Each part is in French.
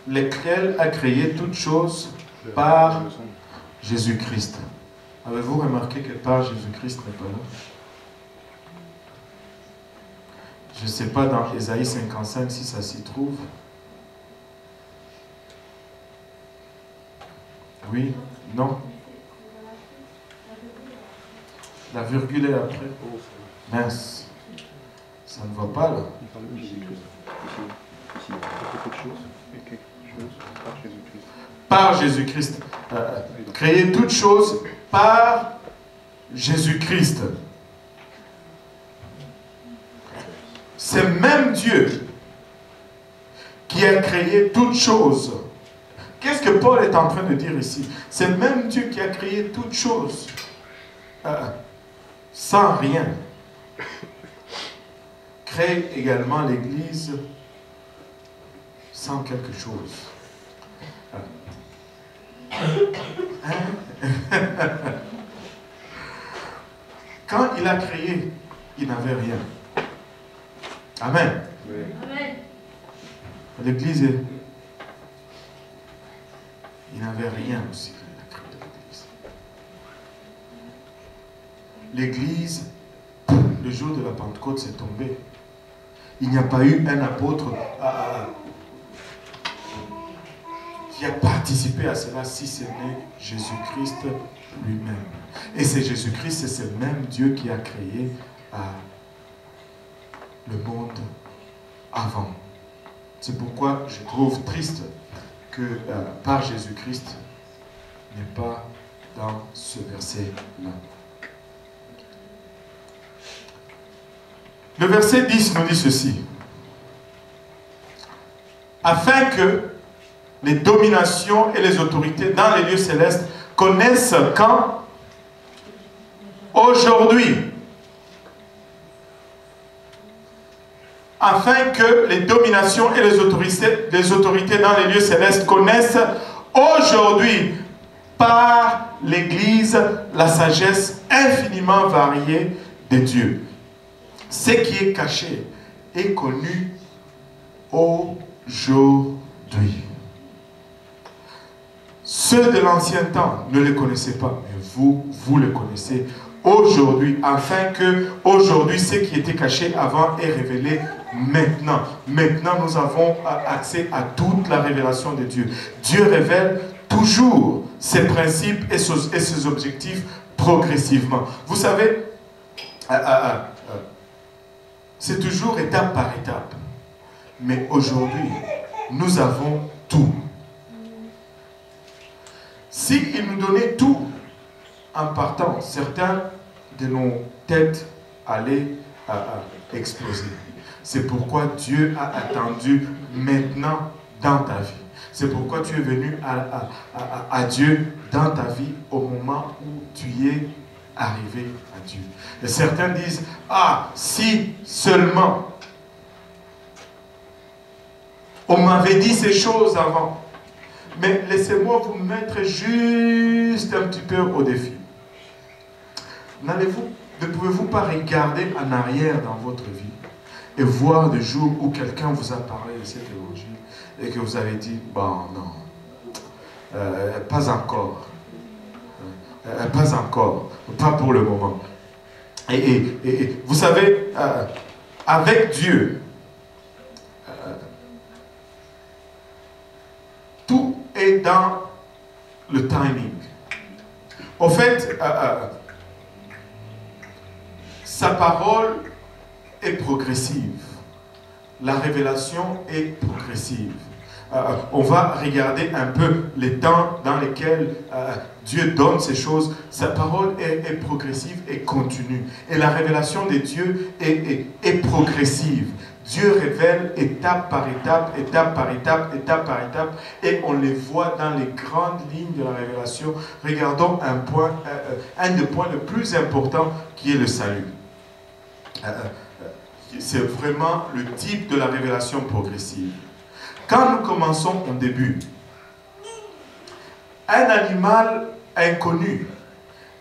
lequel a créé toutes choses par Jésus-Christ. Avez-vous remarqué que par Jésus-Christ n'est pas là? Je ne sais pas dans Ésaïe 55 si ça s'y trouve. Oui, non. La virgule est après. Mince. Ça ne va pas là. Par Jésus-Christ. Créer toutes choses par Jésus-Christ. C'est même Dieu qui a créé toutes choses. Qu'est-ce que Paul est en train de dire ici? C'est même Dieu qui a créé toutes choses. Sans rien. Crée également l'Église sans quelque chose. Quand il a créé, il n'avait rien. Amen. Oui. Amen. L'Église, il n'avait rien aussi quand il a créé l'Église. L'Église, le jour de la Pentecôte, c'est tombé. Il n'y a pas eu un apôtre qui a participé à cela si ce n'est Jésus-Christ lui-même. Et c'est Jésus-Christ, c'est ce même Dieu qui a créé le monde avant. C'est pourquoi je trouve triste que par Jésus-Christ n'est pas dans ce verset-là. Le verset 10 nous dit ceci. Afin que les dominations et les autorités dans les lieux célestes connaissent quand? Aujourd'hui. Afin que les dominations et les autorités dans les lieux célestes connaissent aujourd'hui par l'Église la sagesse infiniment variée de Dieu. Ce qui est caché est connu aujourd'hui. Ceux de l'ancien temps ne le connaissaient pas, mais vous le connaissez aujourd'hui, afin que aujourd'hui ce qui était caché avant est révélé maintenant. Maintenant, nous avons accès à toute la révélation de Dieu. Dieu révèle toujours ses principes et ses objectifs progressivement. Vous savez, c'est toujours étape par étape. Mais aujourd'hui, nous avons tout. S'il nous donnait tout en partant, certains de nos têtes allaient exploser. C'est pourquoi Dieu a attendu maintenant dans ta vie. C'est pourquoi tu es venu à Dieu dans ta vie au moment où tu es arrivé à Dieu. Et certains disent, ah, si seulement on m'avait dit ces choses avant. Mais laissez-moi vous mettre juste un petit peu au défi. Ne pouvez-vous pas regarder en arrière dans votre vie et voir le jour où quelqu'un vous a parlé de cet évangile et que vous avez dit, bon, non, pas encore. Pas encore, pas pour le moment. Et vous savez, avec Dieu, tout est dans le timing. En fait, sa parole est progressive. La révélation est progressive. On va regarder un peu les temps dans lesquels Dieu donne ces choses. Sa parole est progressive et continue. Et la révélation de Dieu est progressive. Dieu révèle étape par étape, étape par étape, étape par étape. Et on les voit dans les grandes lignes de la révélation. Regardons un des points les plus importants qui est le salut. C'est vraiment le type de la révélation progressive. Quand nous commençons au début, un animal inconnu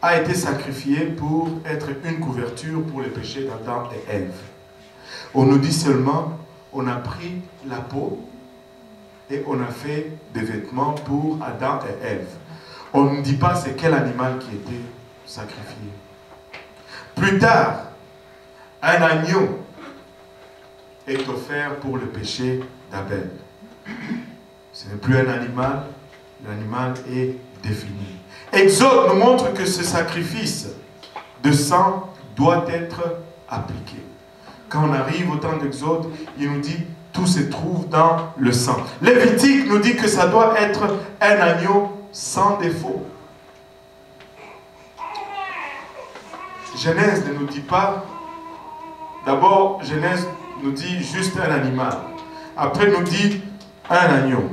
a été sacrifié pour être une couverture pour les péchés d'Adam et Ève. On nous dit seulement, on a pris la peau et on a fait des vêtements pour Adam et Ève. On ne dit pas c'est quel animal qui était sacrifié. Plus tard, un agneau est offert pour le péché d'Abel. Ce n'est plus un animal, l'animal est défini. Exode nous montre que ce sacrifice de sang doit être appliqué. Quand on arrive au temps d'Exode, il nous dit tout se trouve dans le sang. Lévitique nous dit que ça doit être un agneau sans défaut. Genèse ne nous dit pas, d'abord Genèse nous dit juste un animal. Après nous dit un agneau.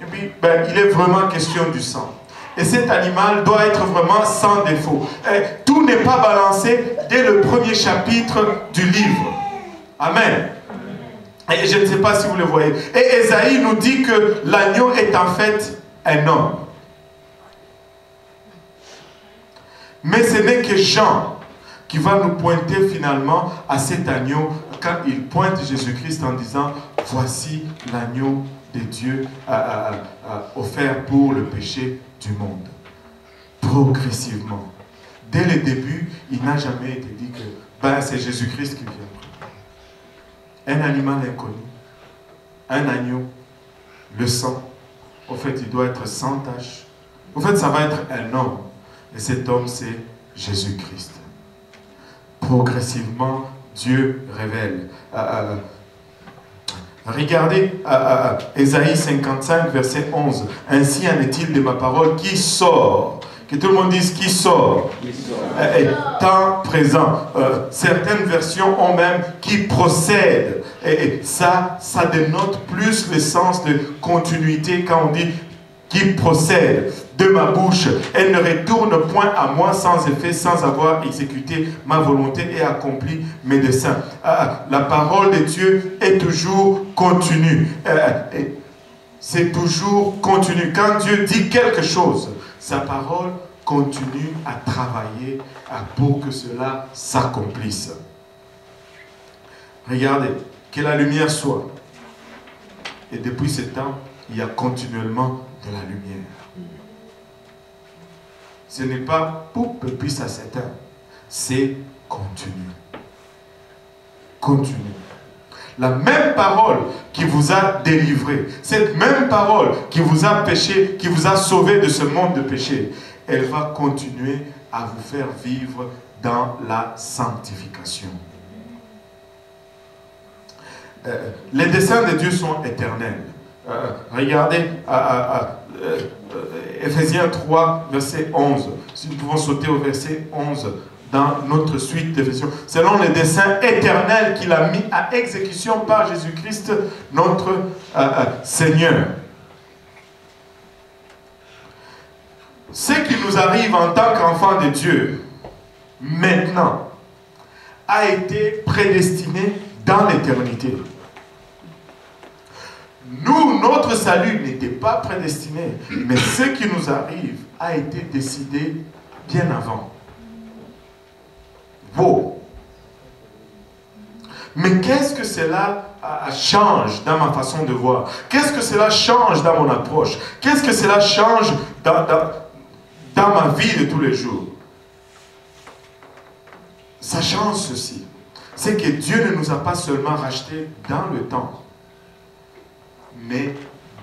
Et puis il est vraiment question du sang. Et cet animal doit être vraiment sans défaut. Et tout n'est pas balancé dès le premier chapitre du livre. Amen. Et je ne sais pas si vous le voyez. Et Ésaïe nous dit que l'agneau est en fait un homme. Mais ce n'est que Jean qui va nous pointer finalement à cet agneau quand il pointe Jésus-Christ en disant « Voici l'agneau de Dieu offert pour le péché du monde. » Progressivement. Dès le début, il n'a jamais été dit que c'est Jésus-Christ qui vient. Un animal inconnu, un agneau, le sang, au fait, il doit être sans tache. Au fait, ça va être un homme. Et cet homme, c'est Jésus-Christ. Progressivement, Dieu révèle. Regardez Ésaïe 55, verset 11. Ainsi en est-il de ma parole qui sort. Que tout le monde dise qui sort. Temps présent. Certaines versions ont même qui procède. Et ça dénote plus le sens de continuité quand on dit qui procède de ma bouche. Elle ne retourne point à moi sans effet, sans avoir exécuté ma volonté et accompli mes desseins. La parole de Dieu est toujours continue. C'est toujours continu. Quand Dieu dit quelque chose, sa parole continue à travailler pour que cela s'accomplisse. Regardez, que la lumière soit. Et depuis ce temps, il y a continuellement de la lumière. Ce n'est pas pour que puis ça s'éteint. C'est continu. Continu. La même parole qui vous a délivré, cette même parole qui vous a péché, qui vous a sauvé de ce monde de péché, elle va continuer à vous faire vivre dans la sanctification. Les desseins de Dieu sont éternels. Regardez Éphésiens 3, verset 11. Si nous pouvons sauter au verset 11 dans notre suite d'Éphésiens. Selon les desseins éternels qu'il a mis à exécution par Jésus-Christ, notre Seigneur. Ce qui nous arrive en tant qu'enfants de Dieu, maintenant, a été prédestiné dans l'éternité. Nous, notre salut n'était pas prédestiné, mais ce qui nous arrive a été décidé bien avant. Wow. Mais qu'est-ce que cela change dans ma façon de voir? Qu'est-ce que cela change dans mon approche? Qu'est-ce que cela change dans ma vie de tous les jours? Ça change ceci. C'est que Dieu ne nous a pas seulement rachetés dans le temps, mais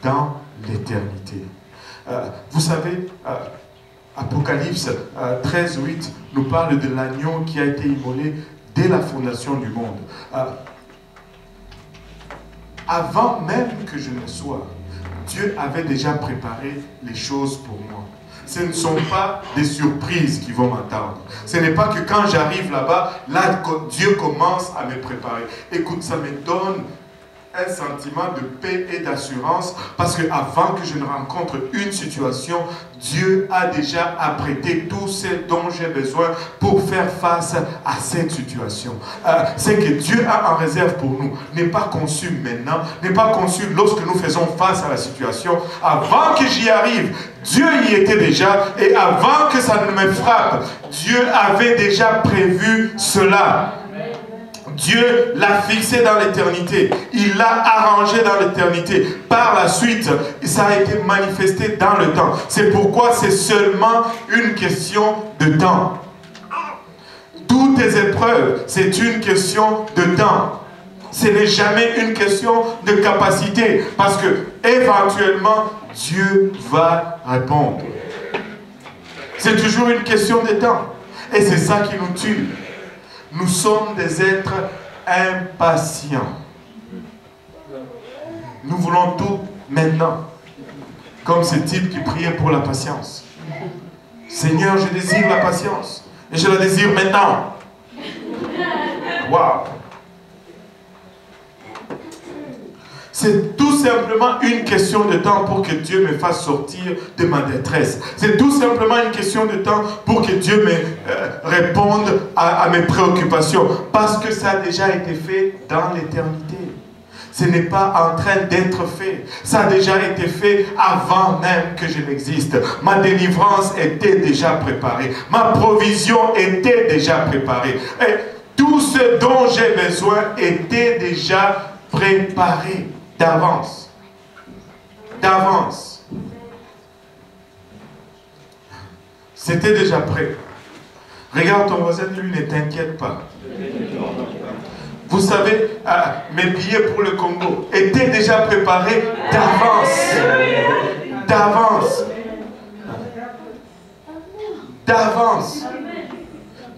dans l'éternité. Vous savez, Apocalypse 13:8 nous parle de l'agneau qui a été immolé dès la fondation du monde. Avant même que je ne sois, Dieu avait déjà préparé les choses pour moi. Ce ne sont pas des surprises qui vont m'attendre. Ce n'est pas que quand j'arrive là-bas, là, Dieu commence à me préparer. Écoute, ça me donne un sentiment de paix et d'assurance parce qu'avant que je ne rencontre une situation, Dieu a déjà apprêté tout ce dont j'ai besoin pour faire face à cette situation. Ce que Dieu a en réserve pour nous n'est pas conçu maintenant, n'est pas conçu lorsque nous faisons face à la situation. Avant que j'y arrive, Dieu y était déjà, et avant que ça ne me frappe, Dieu avait déjà prévu cela. Dieu l'a fixé dans l'éternité. Il l'a arrangé dans l'éternité. Par la suite, ça a été manifesté dans le temps. C'est pourquoi c'est seulement une question de temps. Toutes tes épreuves, c'est une question de temps. Ce n'est jamais une question de capacité. Parce que, éventuellement, Dieu va répondre. C'est toujours une question de temps. Et c'est ça qui nous tue. Nous sommes des êtres impatients. Nous voulons tout maintenant. Comme ce type qui priait pour la patience. Seigneur, je désire la patience. Et je la désire maintenant. Waouh! C'est tout simplement une question de temps pour que Dieu me fasse sortir de ma détresse. C'est tout simplement une question de temps pour que Dieu me réponde à mes préoccupations. Parce que ça a déjà été fait dans l'éternité. Ce n'est pas en train d'être fait. Ça a déjà été fait avant même que je n'existe. Ma délivrance était déjà préparée. Ma provision était déjà préparée. Et tout ce dont j'ai besoin était déjà préparé. D'avance. D'avance. C'était déjà prêt. Regarde ton voisin, lui, ne t'inquiète pas. Vous savez, mes billets pour le Congo étaient déjà préparés d'avance. D'avance. D'avance.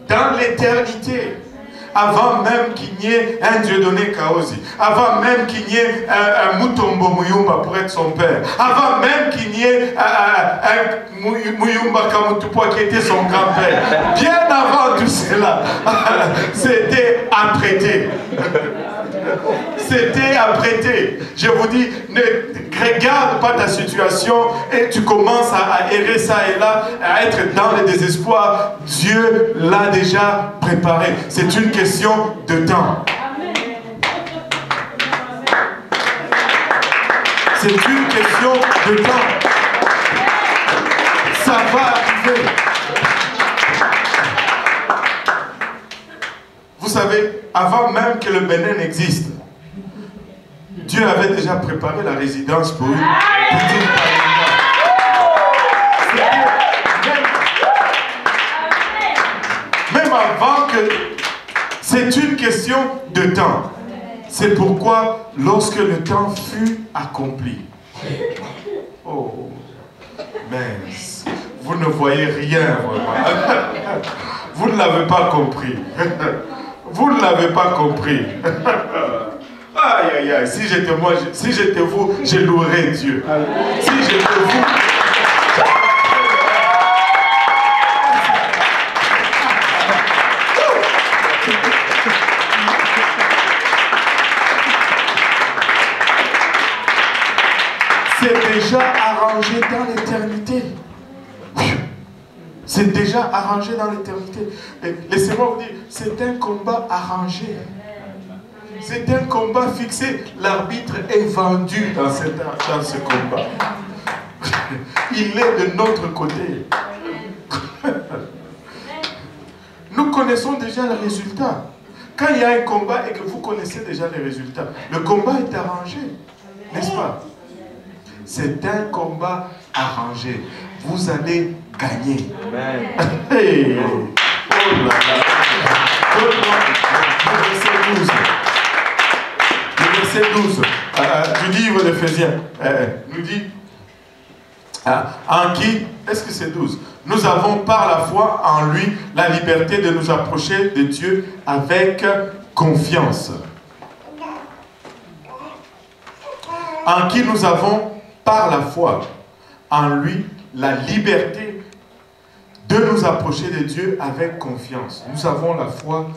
Dans l'éternité. Avant même qu'il n'y ait un Dieudonné Kaosi, avant même qu'il n'y ait un Mutombo Muyumba pour être son père, avant même qu'il n'y ait un Muyumba Kamutupwa qui était son grand-père, bien avant tout cela, c'était apprêté. C'était apprêté. Je vous dis, ne regarde pas ta situation et tu commences à errer ça et là, à être dans le désespoir. Dieu l'a déjà préparé. C'est une question de temps. C'est une question de temps. Ça va arriver. Vous savez, avant même que le Bénin n'existe, Dieu avait déjà préparé la résidence pour une petite même avant que... C'est une question de temps. C'est pourquoi, lorsque le temps fut accompli... Oh, mince. Vous ne voyez rien, vraiment. Vous ne l'avez pas compris. Vous ne l'avez pas compris. Aïe, aïe, aïe. Si j'étais moi, si j'étais vous, je louerais Dieu. Si j'étais vous... C'est déjà arrangé dans l'éternité. C'est déjà arrangé dans l'éternité. Laissez-moi vous dire, c'est un combat arrangé. C'est un combat fixé. L'arbitre est vendu dans ce combat. Il est de notre côté. Nous connaissons déjà le résultat. Quand il y a un combat et que vous connaissez déjà les résultats, le combat est arrangé. N'est-ce pas? C'est un combat arrangé. Vous allez gagner. Amen. Hey. Oh là là. Le verset 12 du livre d'Éphésiens nous dit en qui, est-ce que c'est 12? Nous avons par la foi en lui la liberté de nous approcher de Dieu avec confiance. En qui nous avons par la foi en lui la liberté de nous approcher de Dieu avec confiance. Nous avons la foi